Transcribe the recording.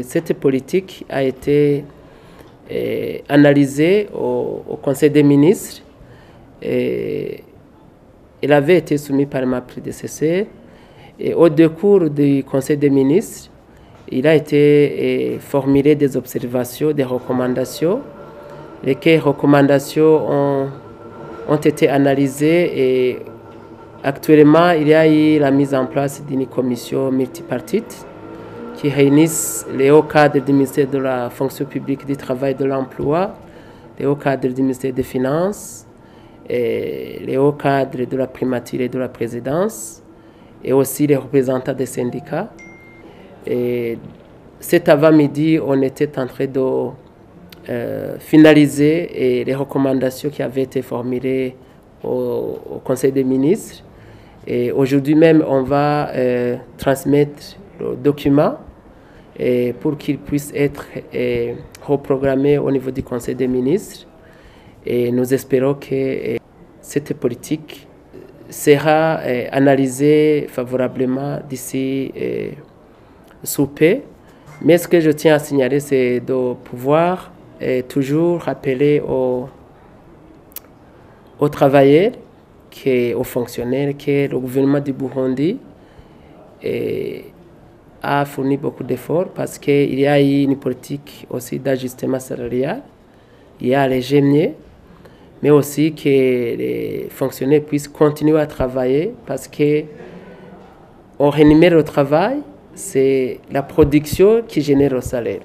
cette politique a été analysée au Conseil des ministres. Elle avait été soumise par ma prédécesseur. Et au décours du Conseil des ministres, il a été formulé des observations, des recommandations. Lesquelles recommandations ont été analysées et actuellement, il y a eu la mise en place d'une commission multipartite qui réunissent les hauts cadres du ministère de la fonction publique, du travail et de l'emploi, les hauts cadres du ministère des Finances, et les hauts cadres de la primature et de la présidence, et aussi les représentants des syndicats. Et cet avant-midi, on était en train de finaliser les recommandations qui avaient été formulées au Conseil des ministres. Et aujourd'hui même, on va transmettre le document pour qu'il puisse être reprogrammé au niveau du Conseil des ministres. Et nous espérons que cette politique sera analysée favorablement d'ici sous peu. Mais ce que je tiens à signaler, c'est de pouvoir toujours rappeler aux travailleurs, aux fonctionnaires, que le gouvernement du Burundi a fourni beaucoup d'efforts parce qu'il y a eu une politique aussi d'ajustement salarial. Il y a les GMIE, mais aussi que les fonctionnaires puissent continuer à travailler parce qu'on rémunère le travail, c'est la production qui génère le salaire.